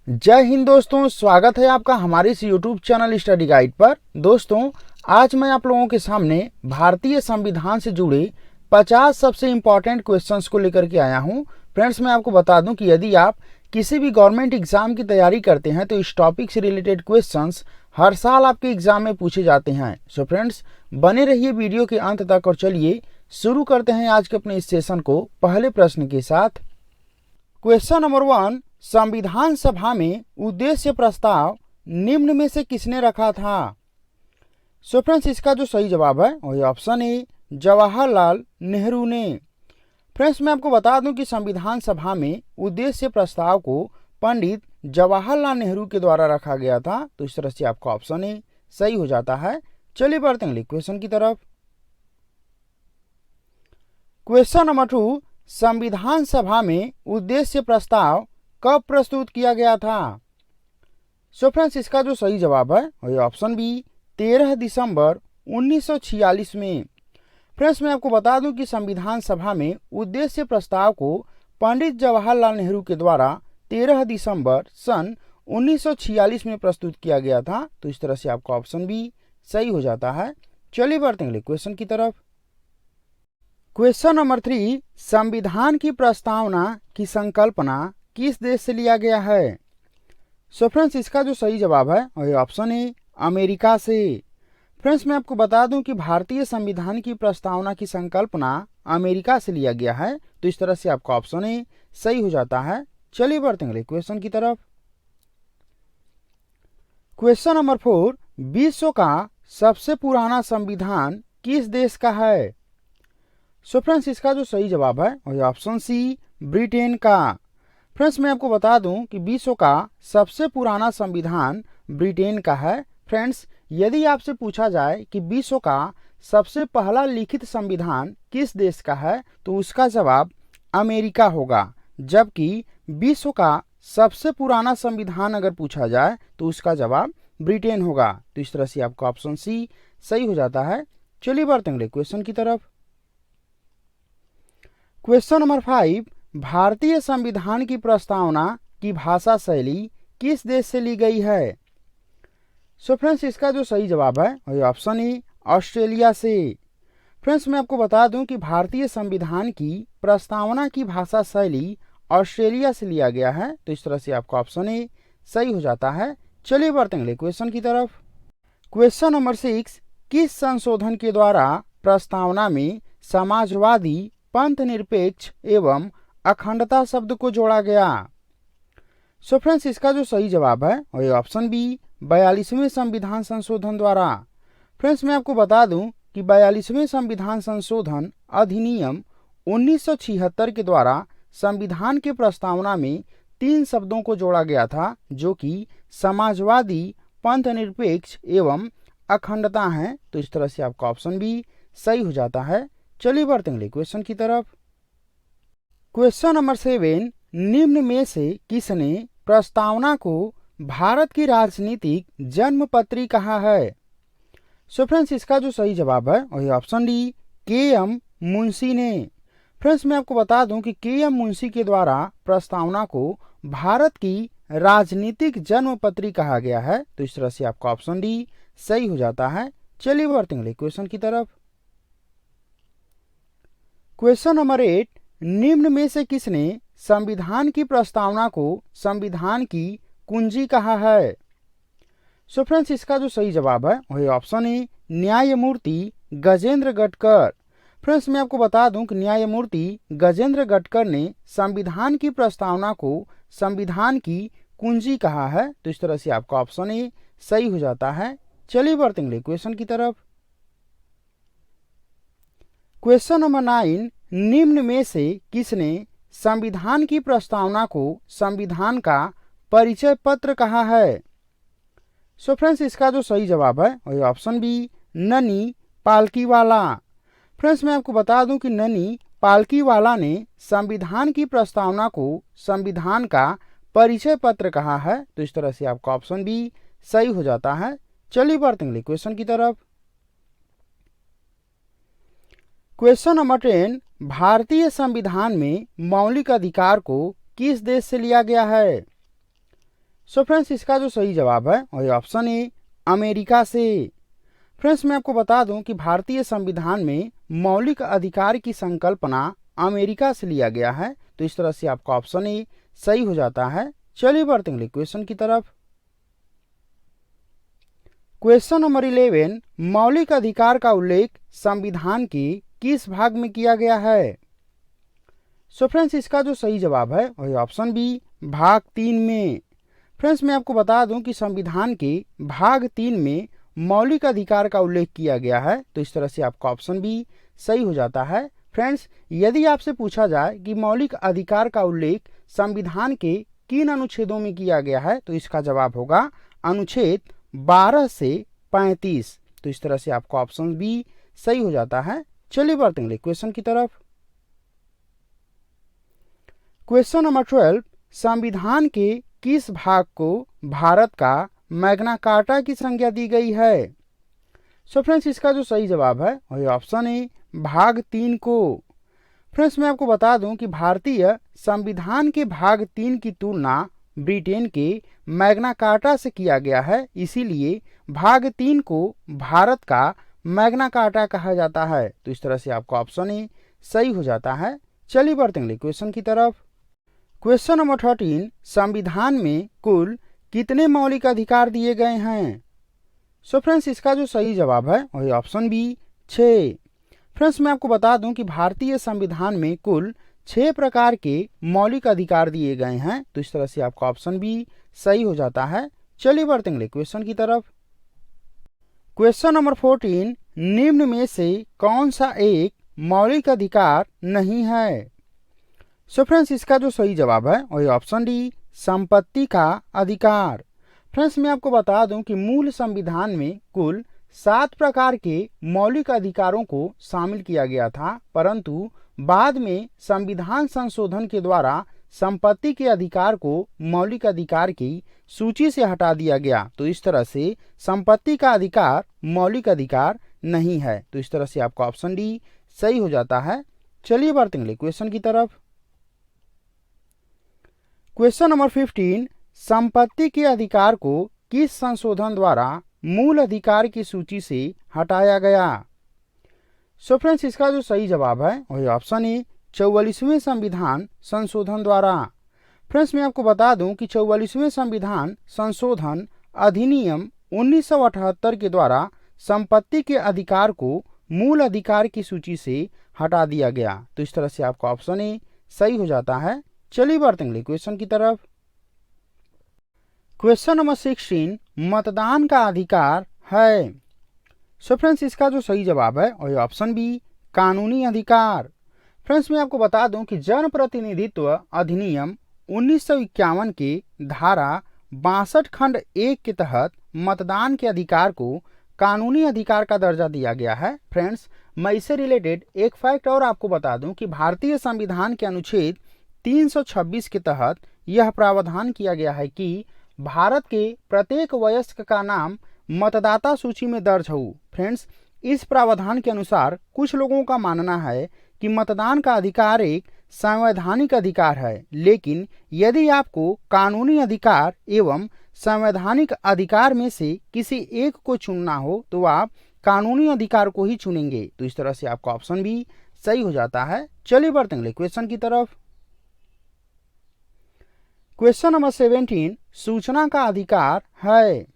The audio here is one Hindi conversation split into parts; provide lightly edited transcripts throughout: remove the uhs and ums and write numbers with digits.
जय हिंद दोस्तों, स्वागत है आपका हमारे इस YouTube चैनल स्टडी गाइड पर। दोस्तों, आज मैं आप लोगों के सामने भारतीय संविधान से जुड़े 50 सबसे इम्पॉर्टेंट क्वेश्चंस को लेकर के आया हूं। फ्रेंड्स, मैं आपको बता दूं कि यदि आप किसी भी गवर्नमेंट एग्जाम की तैयारी करते हैं तो इस टॉपिक से रिलेटेड क्वेश्चंस हर साल आपके एग्जाम में पूछे जाते हैं। सो फ्रेंड्स, बने रहिए वीडियो के अंत तक और चलिए शुरू करते हैं आज के अपने इस सेशन को पहले प्रश्न के साथ। क्वेश्चन नंबर 1, संविधान सभा में उद्देश्य प्रस्ताव निम्न में से किसने रखा था? सो फ्रेंड्स, इसका जो सही जवाब है वही ऑप्शन ए, जवाहरलाल नेहरू ने। फ्रेंड्स, मैं आपको बता दूं कि संविधान सभा में उद्देश्य प्रस्ताव को पंडित जवाहरलाल नेहरू के द्वारा रखा गया था। तो इस तरह से आपका ऑप्शन ए सही हो जाता है। चलिए बढ़ते हैं अगले क्वेश्चन की तरफ। क्वेश्चन नंबर 2, संविधान सभा में उद्देश्य प्रस्ताव कब प्रस्तुत किया गया था? सो फ्रेंड्स, इसका जो सही जवाब है वही ऑप्शन बी, 13 दिसंबर 1946 में। फ्रेंड्स, मैं आपको बता दूं कि संविधान सभा में उद्देश्य प्रस्ताव को पंडित जवाहरलाल नेहरू के द्वारा 13 दिसंबर सन 1946 में प्रस्तुत किया गया था। तो इस तरह से आपका ऑप्शन बी सही हो जाता है। चलिए बढ़ते हैं अगले क्वेश्चन की तरफ। क्वेश्चन नंबर 3, संविधान की प्रस्तावना की संकल्पना किस देश से लिया गया है? सो फ्रेंड्स, इसका जो सही जवाब है वही ऑप्शन है अमेरिका से। फ्रेंड्स, मैं आपको बता दूं कि भारतीय संविधान की प्रस्तावना की संकल्पना अमेरिका से लिया गया है। तो इस तरह से आपका ऑप्शन ए सही हो जाता है। चलिए बढ़ते हैं अगले क्वेश्चन की तरफ। क्वेश्चन नंबर 4, विश्व का सबसे पुराना संविधान किस देश का है? सो फ्रेंड्स, इसका जो सही जवाब है वही ऑप्शन सी, ब्रिटेन का। फ्रेंड्स, मैं आपको बता दूं कि विश्व का सबसे पुराना संविधान ब्रिटेन का है। फ्रेंड्स, यदि आपसे पूछा जाए कि विश्व का सबसे पहला लिखित संविधान किस देश का है तो उसका जवाब अमेरिका होगा, जबकि विश्व का सबसे पुराना संविधान अगर पूछा जाए तो उसका जवाब ब्रिटेन होगा। तो इस तरह से आपका ऑप्शन सी सही हो जाता है। चलिए बढ़ते हैं अगले क्वेश्चन की तरफ। क्वेश्चन नंबर 5, भारतीय संविधान की प्रस्तावना की भाषा शैली किस देश से ली गई है? सो फ्रेंड्स, इसका जो सही जवाब है वही ऑप्शन ए, ऑस्ट्रेलिया से। फ्रेंड्स, मैं आपको बता दूं कि भारतीय संविधान की प्रस्तावना की भाषा शैली ऑस्ट्रेलिया से लिया गया है। तो इस तरह से आपका ऑप्शन ए सही हो जाता है। चलिए बढ़ते हैं अगले क्वेश्चन की तरफ। क्वेश्चन नंबर 6, किस संशोधन के द्वारा प्रस्तावना में समाजवादी, पंथ निरपेक्ष एवं अखंडता शब्द को जोड़ा गया? सो फ्रेंड्स, इसका जो सही जवाब है वही ऑप्शन बी, 42वें संविधान संशोधन द्वारा। फ्रेंड्स, मैं आपको बता दूं कि 42वें संविधान संशोधन अधिनियम 1976 के द्वारा संविधान के प्रस्तावना में 3 शब्दों को जोड़ा गया था, जो कि समाजवादी, पंथ निरपेक्ष एवं अखंडता हैं। तो इस तरह से आपका ऑप्शन बी सही हो जाता है। चलिए बढ़ते हैं अगले क्वेश्चन की तरफ। क्वेश्चन नंबर 7, निम्न में से किसने प्रस्तावना को भारत की राजनीतिक जन्मपत्री कहा है? सो फ्रेंड्स, इसका जो सही जवाब है वही ऑप्शन डी, के.एम. मुंशी ने। फ्रेंड्स, मैं आपको बता दूं कि के.एम. मुंशी के द्वारा प्रस्तावना को भारत की राजनीतिक जन्मपत्री कहा गया है। तो इस तरह से आपका ऑप्शन डी सही हो जाता है। चलिए बढ़ते हैं अगले क्वेश्चन की तरफ। क्वेश्चन नंबर 8, निम्न में से किसने संविधान की प्रस्तावना को संविधान की कुंजी कहा है? सो फ्रेंड्स, इसका जो सही जवाब है वही ऑप्शन है न्यायमूर्ति गजेंद्र गटकर। फ्रेंड्स, मैं आपको बता दूं कि न्यायमूर्ति गजेंद्र गटकर ने संविधान की प्रस्तावना को संविधान की कुंजी कहा है। तो इस तरह से आपका ऑप्शन ए सही हो जाता है। चलिए बढ़ते हैं अगले क्वेश्चन की तरफ। क्वेश्चन नंबर 9, निम्न में से किसने संविधान की प्रस्तावना को संविधान का परिचय पत्र कहा है? सो फ्रेंड्स, इसका जो सही जवाब है वही ऑप्शन बी, ननी पालकीवाला। फ्रेंड्स, मैं आपको बता दूं कि ननी पालकीवाला ने संविधान की प्रस्तावना को संविधान का परिचय पत्र कहा है। तो इस तरह से आपका ऑप्शन बी सही हो जाता है। चलिए बढ़ते हैं अगले क्वेश्चन की तरफ। क्वेश्चन नंबर 10, भारतीय संविधान में मौलिक अधिकार को किस देश से लिया गया है? सो फ्रेंड्स इसका जो सही जवाब है वही ऑप्शन ए अमेरिका से। फ्रेंड्स मैं आपको बता दूं कि भारतीय संविधान में मौलिक अधिकार की संकल्पना अमेरिका से लिया गया है, तो इस तरह से आपका ऑप्शन ए सही हो जाता है। चलिए बढ़ते हैं अगले क्वेश्चन की तरफ। क्वेश्चन नंबर 11, मौलिक अधिकार का उल्लेख संविधान के किस भाग में किया गया है? सो फ्रेंड्स इसका जो सही जवाब है वही ऑप्शन बी भाग 3 में। फ्रेंड्स मैं आपको बता दूं कि संविधान के भाग 3 में मौलिक अधिकार का उल्लेख किया गया है, तो इस तरह से आपका ऑप्शन बी सही हो जाता है। फ्रेंड्स यदि आपसे पूछा जाए कि मौलिक अधिकार का उल्लेख संविधान के किन अनुच्छेदों में किया गया है, तो इसका जवाब होगा अनुच्छेद 12 से 35, तो इस तरह से आपका ऑप्शन बी सही हो जाता है। चलिए बढ़ते हैं क्वेश्चन की तरफ। क्वेश्चन नंबर 12, संविधान के किस भाग को भारत का मैग्ना कार्टा की संज्ञा दी गई है? सो फ्रेंड्स इसका जो सही जवाब है वही ऑप्शन ए भाग 3 को। फ्रेंड्स मैं आपको बता दूं कि भारतीय संविधान के भाग 3 की तुलना ब्रिटेन के मैग्ना कार्टा से किया गया है, इसीलिए भाग 3 को भारत का मैग्ना कार्टा कहा जाता है, तो इस तरह से आपका ऑप्शन ए सही हो जाता है। चलिए बढ़ते हैं क्वेश्चन की तरफ। क्वेश्चन नंबर 13, संविधान में कुल कितने मौलिक अधिकार दिए गए हैं? सो फ्रेंड्स इसका जो सही जवाब है वही ऑप्शन बी 6। फ्रेंड्स मैं आपको बता दूं कि भारतीय संविधान में कुल 6 प्रकार के मौलिक अधिकार दिए गए हैं, तो इस तरह से आपका ऑप्शन बी सही हो जाता है। चलिए बढ़ते हैं क्वेश्चन की तरफ। क्वेश्चन नंबर 14, निम्न में से कौन सा एक मौलिक अधिकार नहीं है? सो फ्रेंड्स इसका जो सही जवाब है वही ऑप्शन डी संपत्ति का अधिकार। फ्रेंड्स मैं आपको बता दूं कि मूल संविधान में कुल 7 प्रकार के मौलिक अधिकारों को शामिल किया गया था, परंतु बाद में संविधान संशोधन के द्वारा संपत्ति के अधिकार को मौलिक अधिकार की सूची से हटा दिया गया, तो इस तरह से संपत्ति का अधिकार मौलिक अधिकार नहीं है, तो इस तरह से आपका ऑप्शन डी सही हो जाता है। चलिए बढ़ते हैं क्वेश्चन की तरफ। क्वेश्चन नंबर 15, संपत्ति के अधिकार को किस संशोधन द्वारा मूल अधिकार की सूची से हटाया गया? सो फ्रेंड्स इसका जो सही जवाब है वही ऑप्शन ए 44वें संविधान संशोधन द्वारा। फ्रेंड्स मैं आपको बता दूं कि 44वें संविधान संशोधन अधिनियम 1978 के द्वारा संपत्ति के अधिकार को मूल अधिकार की सूची से हटा दिया गया, तो इस तरह से आपका ऑप्शन ए सही हो जाता है। चलिए बढ़ते हैं क्वेश्चन की तरफ। क्वेश्चन नंबर 16, मतदान का अधिकार है? सो फ्रेंड्स इसका जो सही जवाब है वही ऑप्शन बी कानूनी अधिकार। फ्रेंड्स मैं आपको बता दूं कि जन प्रतिनिधित्व अधिनियम 1951 के धारा 62 खंड 1 के तहत मतदान के अधिकार को कानूनी अधिकार का दर्जा दिया गया है। फ्रेंड्स मैं इससे रिलेटेड एक फैक्ट और आपको बता दूं कि भारतीय संविधान के अनुच्छेद 326 के तहत यह प्रावधान किया गया है कि भारत के प्रत्येक वयस्क का नाम मतदाता सूची में दर्ज हो। फ्रेंड्स इस प्रावधान के अनुसार कुछ लोगों का मानना है कि मतदान का अधिकार एक संवैधानिक अधिकार है, लेकिन यदि आपको कानूनी अधिकार एवं संवैधानिक अधिकार में से किसी एक को चुनना हो तो आप कानूनी अधिकार को ही चुनेंगे, तो इस तरह से आपका ऑप्शन भी सही हो जाता है। चलिए बढ़ते हैं क्वेश्चन की तरफ। क्वेश्चन नंबर 17, सूचना का अधिकार है?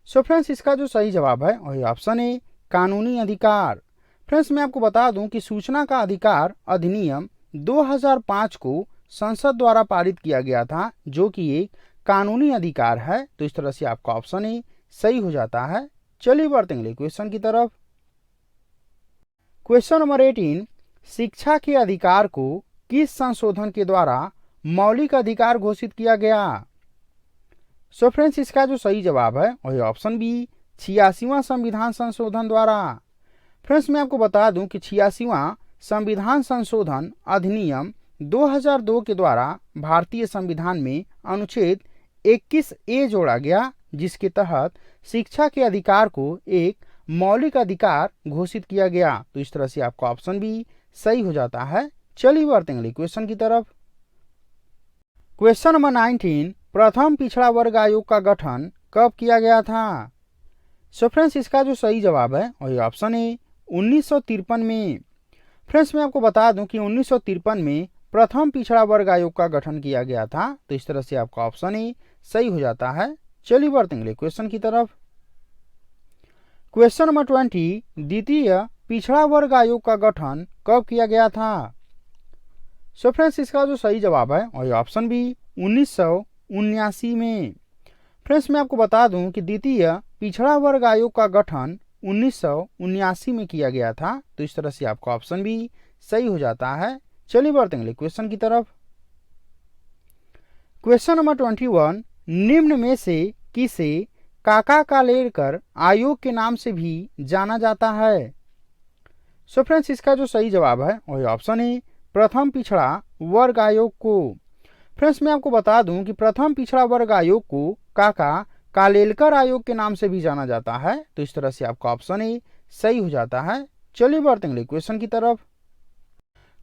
सो फ्रेंड्स इसका जो सही जवाब है वही ऑप्शन ए कानूनी अधिकार। फ्रेंड्स मैं आपको बता दूं कि सूचना का अधिकार अधिनियम 2005 को संसद द्वारा पारित किया गया था, जो कि एक कानूनी अधिकार है, तो इस तरह से आपका ऑप्शन ए सही हो जाता है। चलिए बढ़ते हैं क्वेश्चन की तरफ। क्वेश्चन नंबर 18, शिक्षा के अधिकार को किस संशोधन के द्वारा मौलिक अधिकार घोषित किया गया? सो फ्रेंड्स इसका जो सही जवाब है वही ऑप्शन बी 86वां संविधान संशोधन द्वारा। फ्रेंड्स मैं आपको बता दूं कि 86वां संविधान संशोधन अधिनियम 2002 के द्वारा भारतीय संविधान में अनुच्छेद 21A जोड़ा गया, जिसके तहत शिक्षा के अधिकार को एक मौलिक अधिकार घोषित किया गया, तो इस तरह से आपका ऑप्शन भी सही हो जाता है। चलिए बढ़ते हैं क्वेश्चन की तरफ। क्वेश्चन नंबर 19, प्रथम पिछड़ा वर्ग आयोग का गठन कब किया गया था? सो फ्रेंड्स इसका जो सही जवाब है वही ऑप्शन है 1953 में। फ्रेंड्स मैं आपको बता दूं कि 1953 में प्रथम पिछड़ा वर्ग आयोग का गठन किया गया था। तो इस तरह से आपका ऑप्शन ए सही हो जाता है। चलिए बढ़ते हैं अगले क्वेश्चन की तरफ। क्वेश्चन नंबर 20, द्वितीय पिछड़ा वर्ग आयोग का गठन कब किया गया था? सो फ्रेंड्स इसका जो सही जवाब है वही ऑप्शन बी 1979 में। फ्रेंड्स मैं आपको बता दूं कि द्वितीय पिछड़ा वर्ग आयोग का गठन 1979 में किया गया था। तो इस तरह से आपका ऑप्शन भी सही हो जाता है। चलिए बढ़ते हैं क्वेश्चन की तरफ। क्वेश्चन नंबर 21, निम्न में से किसे काका कालेलकर आयोग के नाम से भी जाना जाता है? सो फ्रेंड्स इसका जो सही जवाब है वही ऑप्शन है प्रथम पिछड़ा वर्ग आयोग को। फ्रेंड्स मैं आपको बता दूं कि प्रथम पिछड़ा वर्ग आयोग को काका कालेलकर आयोग के नाम से भी जाना जाता है। तो इस तरह से आपका ऑप्शन ए सही हो जाता है। चलिए बढ़ते हैं क्वेश्चन की तरफ।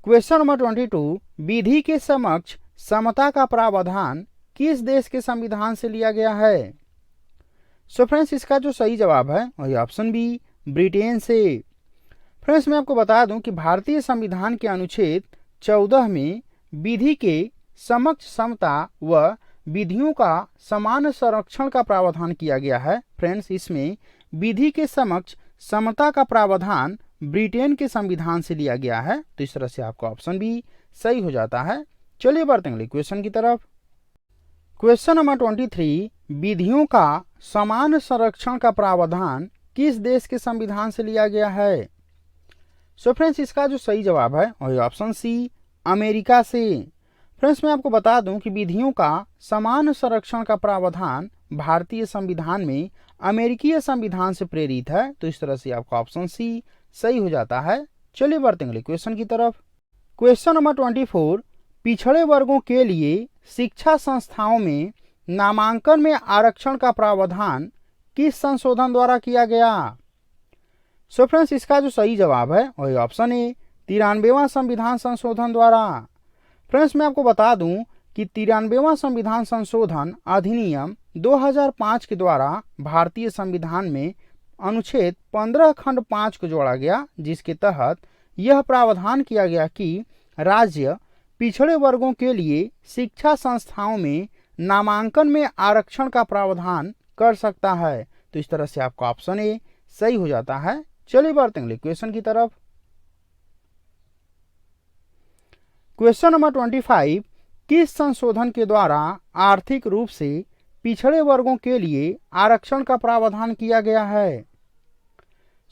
क्वेश्चन नंबर 22, विधि के समक्ष समता का प्रावधान किस देश के संविधान से लिया गया है? सो फ्रेंड्स इसका जो सही जवाब है वही ऑप्शन बी ब्रिटेन से। फ्रेंड्स मैं आपको बता दूं कि भारतीय संविधान के अनुच्छेद 14 में विधि के समक्ष समता व विधियों का समान संरक्षण का प्रावधान किया गया है। फ्रेंड्स इसमें विधि के समक्ष समता का प्रावधान ब्रिटेन के संविधान से लिया गया है। तो इस तरह से आपका ऑप्शन भी सही हो जाता है। चलिए बढ़ते हैं क्वेश्चन की तरफ। क्वेश्चन नंबर 23, विधियों का समान संरक्षण का प्रावधान किस देश के संविधान से लिया गया है? सो फ्रेंड्स इसका जो सही जवाब है वही ऑप्शन सी अमेरिका से। फ्रेंड्स मैं आपको बता दूं कि विधियों का समान संरक्षण का प्रावधान भारतीय संविधान में अमेरिकी संविधान से प्रेरित है। तो इस तरह से आपका ऑप्शन सी सही हो जाता है। चलिए बढ़ते हैं क्वेश्चन की तरफ। क्वेश्चन नंबर 24, पिछड़े वर्गों के लिए शिक्षा संस्थाओं में नामांकन में आरक्षण का प्रावधान किस संशोधन द्वारा किया गया? सो फ्रेंड्स इसका जो सही जवाब है वही ऑप्शन है 93वां संविधान संशोधन द्वारा। फ्रेंड्स मैं आपको बता दूं कि 93वां संविधान संशोधन अधिनियम 2005 के द्वारा भारतीय संविधान में अनुच्छेद 15 खंड 5 को जोड़ा गया, जिसके तहत यह प्रावधान किया गया कि राज्य पिछड़े वर्गों के लिए शिक्षा संस्थाओं में नामांकन में आरक्षण का प्रावधान कर सकता है। तो इस तरह से आपका ऑप्शन ए सही हो जाता है। चलिए बढ़ते हैं क्वेश्चन की तरफ। क्वेश्चन नंबर 25, किस संशोधन के द्वारा आर्थिक रूप से पिछड़े वर्गों के लिए आरक्षण का प्रावधान किया गया है?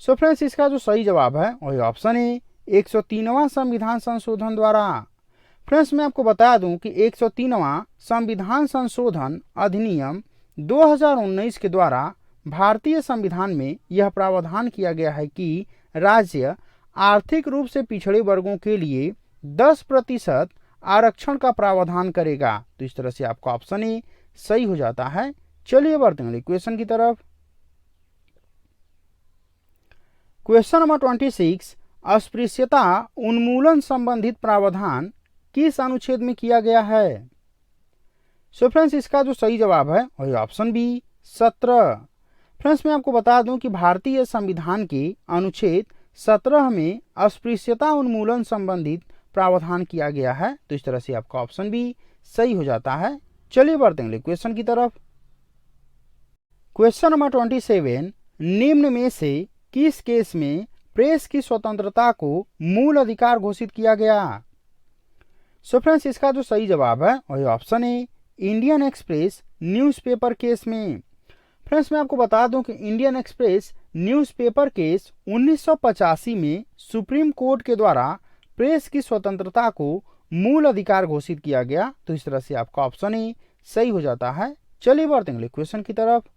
सो फ्रेंड्स इसका जो सही जवाब है वही ऑप्शन है 103वां संविधान संशोधन द्वारा। फ्रेंड्स मैं आपको बता दूं कि 103वां संविधान संशोधन अधिनियम 2019 के द्वारा भारतीय संविधान में यह प्रावधान किया गया है कि राज्य आर्थिक रूप से पिछड़े वर्गों के लिए 10% आरक्षण का प्रावधान करेगा। तो इस तरह से आपका ऑप्शन ए सही हो जाता है। चलिए बढ़ते हैं क्वेश्चन की तरफ। क्वेश्चन नंबर 26, अस्पृश्यता उन्मूलन संबंधित प्रावधान किस अनुच्छेद में किया गया है? सो फ्रेंड्स इसका जो सही जवाब है वही ऑप्शन बी 17। फ्रेंड्स मैं आपको बता दूं कि भारतीय संविधान के अनुच्छेद 17 में अस्पृश्यता उन्मूलन संबंधित प्रावधान किया गया है। तो इस तरह से आपका ऑप्शन भी सही हो जाता है। चलिए बढ़ते हैं क्वेश्चन की तरफ। क्वेश्चन नंबर 27, निम्न में से किस केस में प्रेस की स्वतंत्रता को मूल अधिकार घोषित किया गया? सो फ्रेंड्स इसका जो सही जवाब है वही ऑप्शन है इंडियन एक्सप्रेस न्यूज़पेपर केस में। फ्रेंड्स मैं आपको बता दूं कि इंडियन एक्सप्रेस न्यूज़पेपर केस 1985 में सुप्रीम कोर्ट के द्वारा प्रेस की स्वतंत्रता को मूल अधिकार घोषित किया गया। तो इस तरह से आपका ऑप्शन ए सही हो जाता है। चलिए बढ़ते हैं क्वेश्चन की तरफ।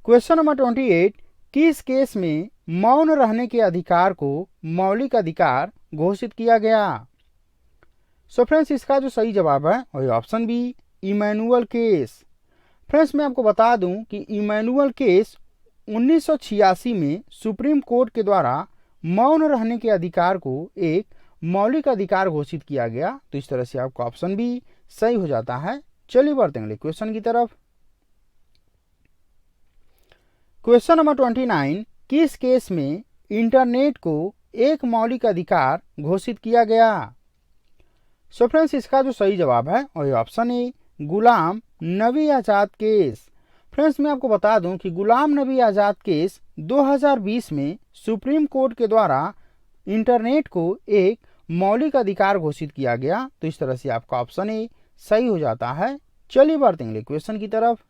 क्वेश्चन नंबर 28, किस केस में मौन रहने के अधिकार को मौलिक अधिकार घोषित किया गया? सो फ्रेंड्स इसका जो सही जवाब है वही option B Emmanuel case. Friends मैं आपको बता दूं कि इमैनुअल केस 1986 में सुप्रीम कोर्ट के द्वारा मौन रहने के अधिकार को एक मौलिक अधिकार घोषित किया गया। तो इस तरह से आपका ऑप्शन बी सही हो जाता है। चलिए बढ़ते हैं अगले क्वेश्चन की तरफ। क्वेश्चन नंबर 29, किस केस में इंटरनेट को एक मौलिक अधिकार घोषित किया गया? सो फ्रेंड्स, इसका जो सही जवाब है वही option A, Ghulam Nabi Azad case. Friends, मैं आपको बता दूं कि गुलाम नबी आजाद केस 2020 में सुप्रीम कोर्ट के द्वारा इंटरनेट को एक मौलिक अधिकार घोषित किया गया। तो इस तरह से आपका ऑप्शन ए सही हो जाता है। चलिए बढ़ते हैं क्वेश्चन की तरफ।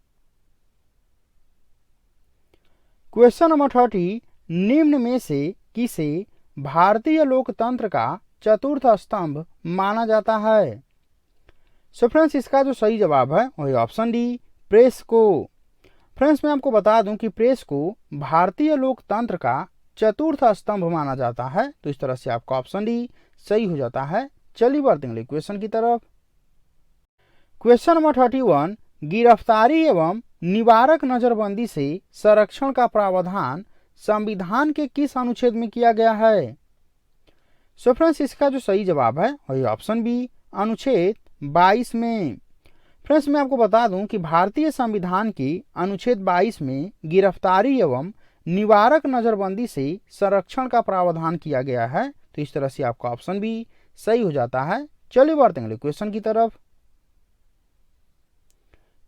क्वेश्चन नंबर 30, निम्न में से किसे भारतीय लोकतंत्र का चतुर्थ स्तंभ माना जाता है? सो फ्रेंड्स, इसका जो सही जवाब है वही ऑप्शन डी, प्रेस को। फ्रेंड्स, मैं आपको बता दूं कि प्रेस को भारतीय लोकतंत्र का चतुर्थ स्तंभ माना जाता है। तो इस तरह से आपका ऑप्शन डी सही हो जाता है। चलिए बढ़ते हैं क्वेश्चन की तरफ। क्वेश्चन नंबर 31, गिरफ्तारी एवं निवारक नजरबंदी से संरक्षण का प्रावधान संविधान के किस अनुच्छेद में किया गया है? सो फ्रेंड्स, इसका जो सही जवाब है वही ऑप्शन बी, अनुच्छेद 22 में। फ्रेंड्स, मैं आपको बता दूं कि भारतीय संविधान के अनुच्छेद 22 में गिरफ्तारी एवं निवारक नजरबंदी से संरक्षण का प्रावधान किया गया है। तो इस तरह से आपका ऑप्शन बी सही हो जाता है। चलिए बढ़ते हैं क्वेश्चन की तरफ।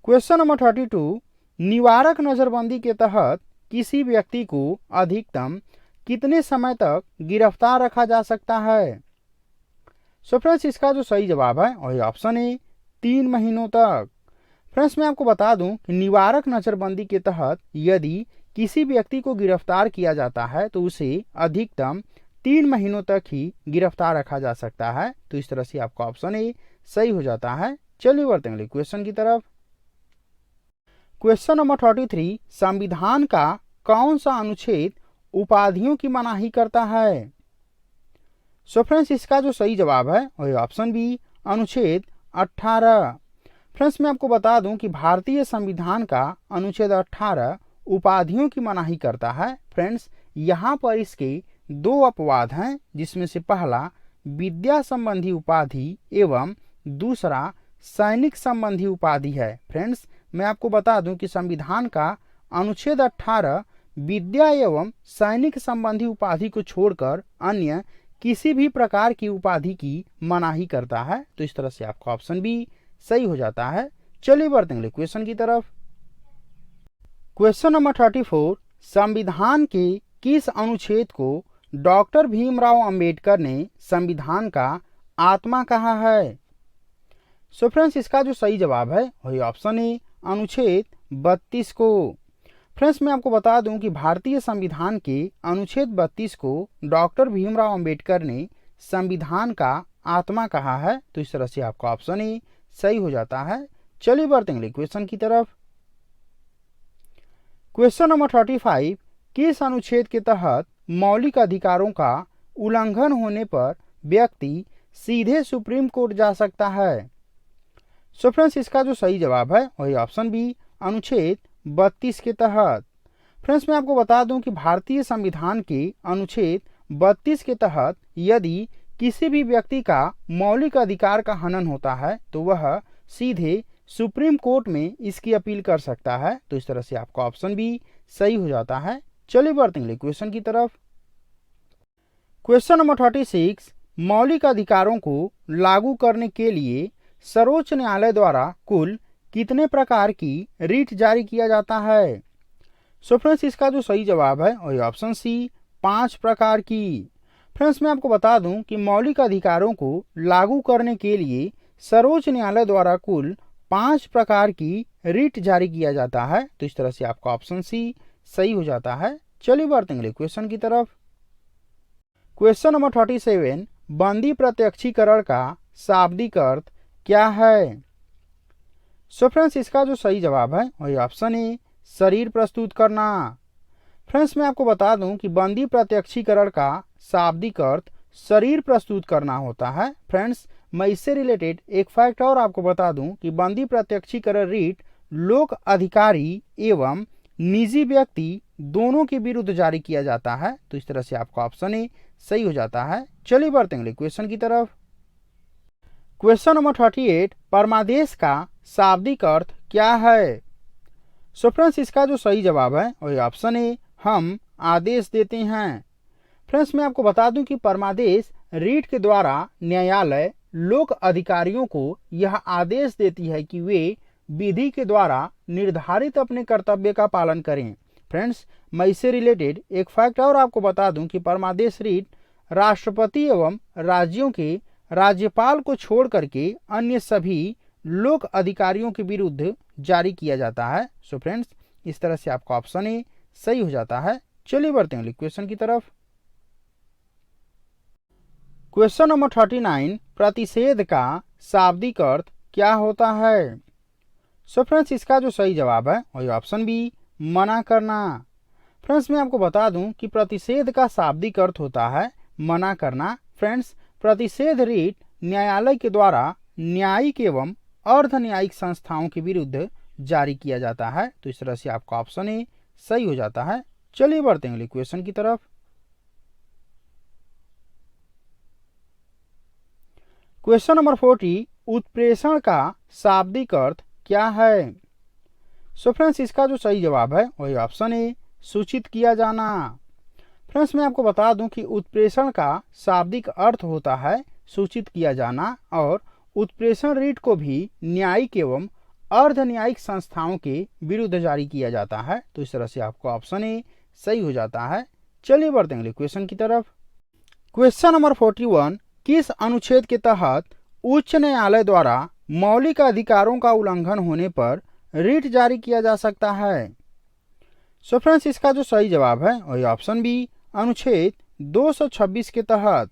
क्वेश्चन नंबर 32, निवारक नजरबंदी के तहत किसी व्यक्ति को अधिकतम कितने समय तक गिरफ्तार रखा जा सकता है? सो फ्रेंड्स, इसका जो सही जवाब है वही ऑप्शन ए, 3 महीनों तक। फ्रेंड्स, मैं आपको बता दूं कि निवारक नजरबंदी के तहत यदि किसी व्यक्ति को गिरफ्तार किया जाता है तो उसे अधिकतम 3 महीनों तक ही गिरफ्तार रखा जा सकता है। तो इस तरह से आपका ऑप्शन ए सही हो जाता है। चलिए बढ़ते हैं क्वेश्चन की तरफ। क्वेश्चन नंबर 33, संविधान का कौन सा अनुच्छेद उपाधियों की मनाही करता है? सो फ्रेंड्स, इसका जो सही जवाब है वही ऑप्शन बी, अनुच्छेद 18। फ्रेंड्स, मैं आपको बता दूं कि भारतीय संविधान का अनुच्छेद 18 उपाधियों की मनाही करता है। फ्रेंड्स, यहाँ पर इसके 2 अपवाद हैं, जिसमें से पहला विद्या संबंधी उपाधि एवं दूसरा सैनिक संबंधी उपाधि है। फ्रेंड्स, मैं आपको बता दूं कि संविधान का अनुच्छेद 18 विद्या एवं सैनिक संबंधी उपाधि को छोड़कर अन्य किसी भी प्रकार की उपाधि की मनाही करता है। तो इस तरह से आपका ऑप्शन बी सही हो जाता है। चलिए बढ़ते हैं क्वेश्चन की तरफ। क्वेश्चन नंबर 34, संविधान के किस अनुच्छेद को डॉक्टर भीमराव अंबेडकर ने संविधान का आत्मा कहा है? सो फ्रेंड्स, इसका जो सही जवाब है वही ऑप्शन ए, अनुच्छेद 32 को। फ्रेंड्स, मैं आपको बता दूं कि भारतीय संविधान के अनुच्छेद 32 को डॉक्टर भीमराव अंबेडकर ने संविधान का आत्मा कहा है। तो इस तरह से आपका ऑप्शन ए सही हो जाता है। चलिए बढ़ते हैं क्वेश्चन की तरफ। क्वेश्चन नंबर 35, किस अनुच्छेद के तहत मौलिक अधिकारों का उल्लंघन होने पर व्यक्ति सीधे सुप्रीम कोर्ट जा सकता है? सो फ्रेंड्स, इसका जो सही जवाब है वही ऑप्शन बी, अनुच्छेद 32 के तहत। फ्रेंड्स, मैं आपको बता दूं कि भारतीय संविधान के अनुच्छेद 32 के तहत यदि किसी भी व्यक्ति का मौलिक अधिकार का हनन होता है तो वह सीधे सुप्रीम कोर्ट में इसकी अपील कर सकता है। तो इस तरह से आपका ऑप्शन बी सही हो जाता है। चलिए बढ़ते हैं क्वेश्चन की तरफ। क्वेश्चन नंबर 36, मौलिक अधिकारों को लागू करने के लिए सर्वोच्च न्यायालय द्वारा कुल कितने प्रकार की रिट जारी किया जाता है? सो फ्रेंड्स, इसका जो सही जवाब है वही ऑप्शन सी, 5 प्रकार की। फ्रेंड्स, मैं आपको बता दूं कि मौलिक अधिकारों को लागू करने के लिए सर्वोच्च न्यायालय द्वारा कुल 5 प्रकार की रिट जारी किया जाता है। तो इस तरह से आपका ऑप्शन सी सही हो जाता है। चलिए बढ़ते हैं क्वेश्चन की तरफ। क्वेश्चन नंबर 37, बंदी प्रत्यक्षीकरण का शाब्दिक अर्थ क्या है? सो फ्रेंड्स, इसका जो सही जवाब है वही ऑप्शन ए, शरीर प्रस्तुत करना। फ्रेंड्स, मैं आपको बता दूं कि बंदी प्रत्यक्षीकरण का शाब्दिक अर्थ शरीर प्रस्तुत करना होता है। फ्रेंड्स, मैं इससे रिलेटेड एक फैक्ट और आपको बता दूं कि बंदी प्रत्यक्षीकरण रीट लोक अधिकारी एवं निजी व्यक्ति दोनों के विरुद्ध जारी किया जाता है। तो इस तरह से आपका ऑप्शन ए सही हो जाता है। चलिए बढ़ते हैं अगले क्वेश्चन की तरफ। क्वेश्चन नंबर 38, परमादेश का शाब्दिक अर्थ क्या है? सो फ्रेंड्स, इसका जो सही जवाब है वही ऑप्शन ए, हम आदेश देते हैं। फ्रेंड्स, मैं आपको बता दूं कि परमादेश रीट के द्वारा न्यायालय लोक अधिकारियों को यह आदेश देती है कि वे विधि के द्वारा निर्धारित अपने कर्तव्य का पालन करें। फ्रेंड्स, मैं इससे रिलेटेड एक फैक्ट और आपको बता दूं कि परमादेश रीट राष्ट्रपति एवं राज्यों के राज्यपाल को छोड़ करके अन्य सभी लोक अधिकारियों के विरुद्ध जारी किया जाता है। सो फ्रेंड्स, इस तरह से आपका ऑप्शन ए सही हो जाता है। चलिए बढ़ते हैं अगले क्वेश्चन की तरफ। क्वेश्चन नंबर 39, प्रतिषेध का शाब्दिक अर्थ क्या होता है? सो फ्रेंड्स, इसका जो सही जवाब है वही ऑप्शन बी, मना करना। फ्रेंड्स, मैं आपको बता दूं कि प्रतिषेध का शाब्दिक अर्थ होता है मना करना। फ्रेंड्स, प्रतिषेध रीट न्यायालय के द्वारा न्यायिक एवं अर्ध न्यायिक संस्थाओं के विरुद्ध जारी किया जाता है। तो इस तरह से आपका ऑप्शन ए सही हो जाता है। चलिए बढ़ते हैं अगले क्वेश्चन की तरफ। क्वेश्चन नंबर 40, उत्प्रेषण का शाब्दिक अर्थ क्या है? सो फ्रेंड्स, इसका जो सही जवाब है वही ऑप्शन ए, सूचित किया जाना। फ्रेंड्स, मैं आपको बता दूं कि उत्प्रेषण का शाब्दिक अर्थ होता है सूचित किया जाना, और उत्प्रेषण रीट को भी न्यायिक एवं अर्ध न्यायिक संस्थाओं के विरुद्ध जारी किया जाता है। तो इस तरह से आपका ऑप्शन ए सही हो जाता है। चलिए बढ़ते हैं अगले क्वेश्चन की तरफ। क्वेश्चन नंबर 41, किस अनुच्छेद के तहत उच्च न्यायालय द्वारा मौलिक अधिकारों का उल्लंघन होने पर रीट जारी किया जा सकता है? सो फ्रेंड्स, इसका जो सही जवाब है वही ऑप्शन बी, अनुच्छेद 226 के तहत।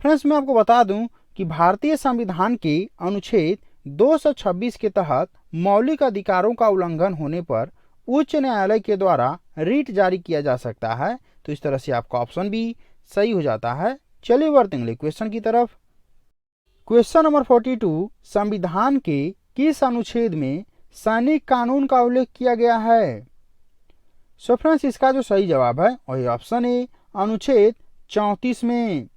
फ्रेंड्स, मैं आपको बता दूं कि भारतीय संविधान के अनुच्छेद 226 के तहत मौलिक अधिकारों का उल्लंघन होने पर उच्च न्यायालय के द्वारा रीट जारी किया जा सकता है। तो इस तरह से आपका ऑप्शन बी सही हो जाता है। चलिए बढ़ते हैं अगले क्वेश्चन की तरफ। क्वेश्चन नंबर 42, संविधान के किस अनुच्छेद में सैनिक कानून का उल्लेख किया गया है? सो फ्रेंड्स, इसका जो सही जवाब है वही ऑप्शन ए, अनुच्छेद 34 में।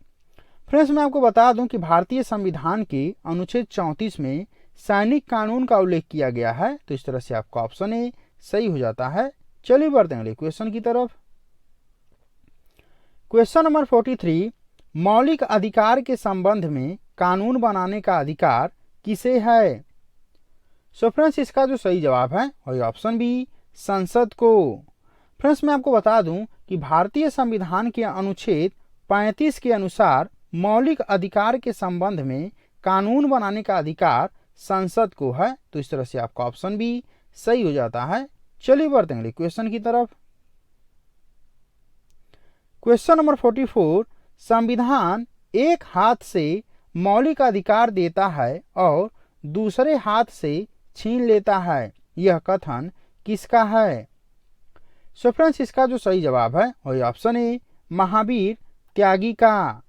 फ्रेंड्स, मैं आपको बता दूं कि भारतीय संविधान के अनुच्छेद 34 में सैनिक कानून का उल्लेख किया गया है। तो इस तरह से आपका ऑप्शन ए सही हो जाता है। चलिए बढ़ते हैं अगले क्वेश्चन की तरफ। क्वेश्चन नंबर 43, मौलिक अधिकार के संबंध में कानून बनाने का अधिकार किसे है? सो फ्रेंड्स, इसका जो सही जवाब है वही ऑप्शन बी, संसद को। फ्रेंड्स, मैं आपको बता दूं कि भारतीय संविधान के अनुच्छेद 35 के अनुसार मौलिक अधिकार के संबंध में कानून बनाने का अधिकार संसद को है। तो इस तरह से आपका ऑप्शन बी सही हो जाता है। चलिए बढ़ते हैं अगले क्वेश्चन की तरफ। क्वेश्चन नंबर 44, संविधान एक हाथ से मौलिक अधिकार देता है और दूसरे हाथ से छीन लेता है, यह कथन किसका है? सो फ्रेंड्स, इसका जो सही जवाब है वही ऑप्शन ए, महावीर त्यागी का।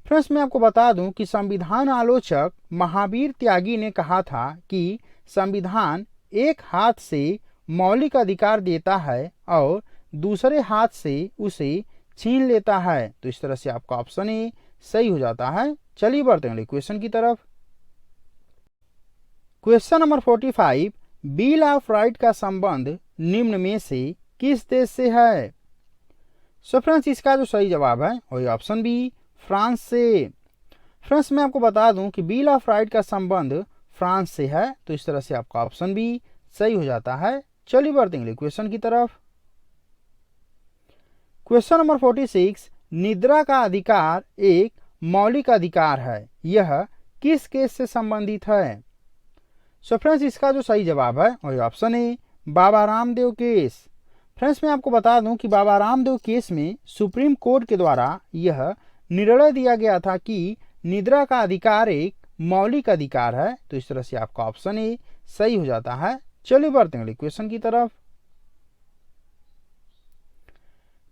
फ्रेंड्स, मैं आपको बता दूं कि संविधान आलोचक महावीर त्यागी ने कहा था कि संविधान एक हाथ से मौलिक अधिकार देता है और दूसरे हाथ से उसे छीन लेता है। तो इस तरह से आपका ऑप्शन ए सही हो जाता है। चलिए बढ़ते हैं क्वेश्चन की तरफ। Question number 45, bill of right का संबंध निम्न में से किस देश से है? सो फ्रेंड्स, इसका जो सही जवाब है वही ऑप्शन बी, फ्रांस से। फ्रेंड्स, मैं आपको बता दूं कि बिल ऑफ राइट का संबंध फ्रांस से है। तो इस तरह से आपका ऑप्शन बी सही हो जाता है। चलिए बढ़ते हैं क्वेश्चन की तरफ। क्वेश्चन नंबर 46, निद्रा का अधिकार एक मौलिक अधिकार है, यह किस केस से संबंधित है? सो फ्रेंड्स, इसका जो सही जवाब है वही option A, Baba Ramdev case. Friends, मैं आपको बता दूं कि बाबा रामदेव केस में सुप्रीम कोर्ट के द्वारा यह निर्णय दिया गया था कि निद्रा का अधिकार एक मौलिक अधिकार है। तो इस तरह से आपका ऑप्शन ए सही हो जाता है। चलिए बढ़ते हैं क्वेश्चन की तरफ।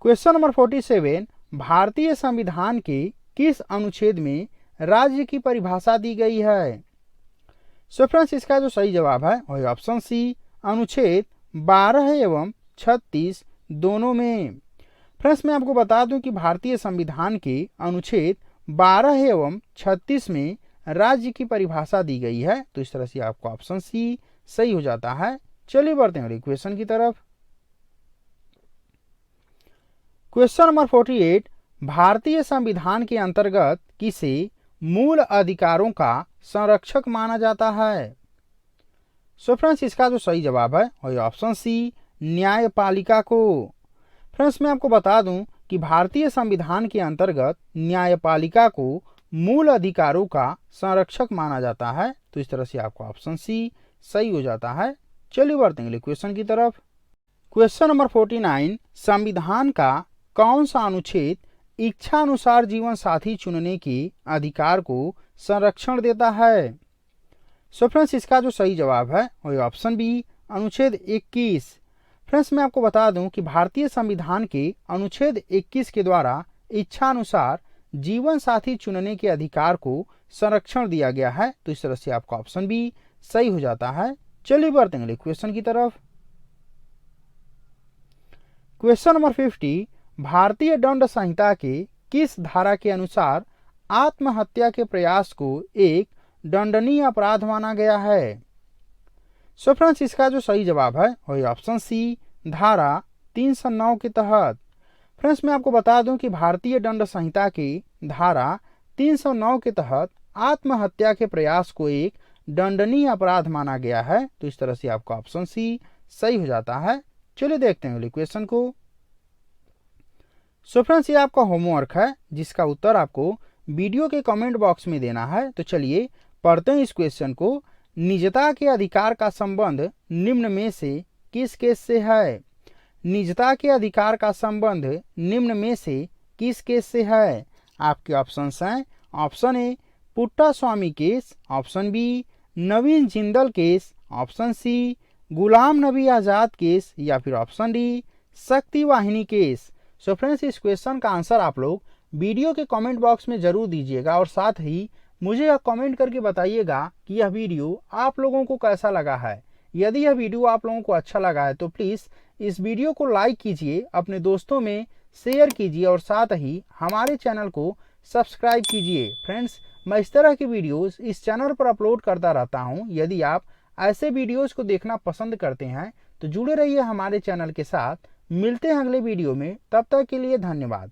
क्वेश्चन नंबर 47, भारतीय संविधान के किस अनुच्छेद में राज्य की परिभाषा दी गई है? सो फ्रेंड्स, इसका जो सही जवाब है वही ऑप्शन सी, अनुच्छेद 12 एवं 36 दोनों में। फ्रेंड्स मैं आपको बता दूं कि भारतीय संविधान के अनुच्छेद 12 एवं 36 में राज्य की परिभाषा दी गई है, तो इस तरह से आपको ऑप्शन सी सही हो जाता है। चलिए बढ़ते हैं अगले क्वेश्चन की तरफ। क्वेश्चन नंबर 48, भारतीय संविधान के अंतर्गत किसे मूल अधिकारों का संरक्षक माना जाता है? सो फ्रेंड्स इसका जो सही जवाब है वही ऑप्शन सी, न्यायपालिका को। फ्रेंड्स मैं आपको बता दूं कि भारतीय संविधान के अंतर्गत न्यायपालिका को मूल अधिकारों का संरक्षक माना जाता है, तो इस तरह से आपको ऑप्शन सी सही हो जाता है। चलिए बढ़ते हैं अगले क्वेश्चन की तरफ। क्वेश्चन नंबर 49, संविधान का कौन सा अनुच्छेद इच्छा अनुसार जीवन साथी चुनने के अधिकार को संरक्षण देता है? सो फ्रेंड्स इसका जो सही जवाब है वही ऑप्शन बी, अनुच्छेद 21। फ्रेंड्स मैं आपको बता दूं कि भारतीय संविधान के अनुच्छेद 21 के द्वारा इच्छा अनुसार जीवन साथी चुनने के अधिकार को संरक्षण दिया गया है, तो इस तरह से आपका ऑप्शन बी सही हो जाता है। चलिए बढ़ते हैं अगले क्वेश्चन की तरफ। क्वेश्चन नंबर 50, भारतीय दंड संहिता के किस धारा के अनुसार आत्महत्या के प्रयास को एक दंडनीय अपराध माना गया है? सो फ्रेंड्स इसका जो सही जवाब है वही ऑप्शन सी, धारा 309 के तहत। फ्रेंड्स मैं आपको बता दूं कि भारतीय दंड संहिता की धारा 309 के तहत आत्महत्या के प्रयास को एक दंडनीय अपराध माना गया है, तो इस तरह से आपका ऑप्शन सी सही हो जाता है। चलिए देखते हैं अगले क्वेश्चन को। सो फ्रेंड्स ये आपका होमवर्क है जिसका उत्तर आपको वीडियो के कमेंट बॉक्स में देना है। तो चलिए पढ़ते हैं इस क्वेश्चन को। निजता के अधिकार का संबंध निम्न में से किस केस से है? निजता के अधिकार का संबंध निम्न में से किस केस से है? आपके ऑप्शंस हैं, option A Puttaswamy case, option B Naveen Jindal case, option C Ghulam Nabi Azad case, या फिर option D Shakti Vahini case. So friends इस क्वेश्चन का आंसर आप लोग वीडियो के कमेंट बॉक्स में जरूर दीजिएगा और साथ ही मुझे यह कमेंट करके बताइएगा कि यह वीडियो आप लोगों को कैसा लगा है। यदि यह वीडियो आप लोगों को अच्छा लगा है तो प्लीज़ इस वीडियो को लाइक कीजिए, अपने दोस्तों में शेयर कीजिए और साथ ही हमारे चैनल को सब्सक्राइब कीजिए। फ्रेंड्स मैं इस तरह की वीडियोस इस चैनल पर अपलोड करता रहता हूं। यदि आप ऐसे वीडियोस को देखना पसंद करते हैं तो जुड़े रहिए हमारे चैनल के साथ। मिलते हैं अगले वीडियो में, तब तक के लिए धन्यवाद।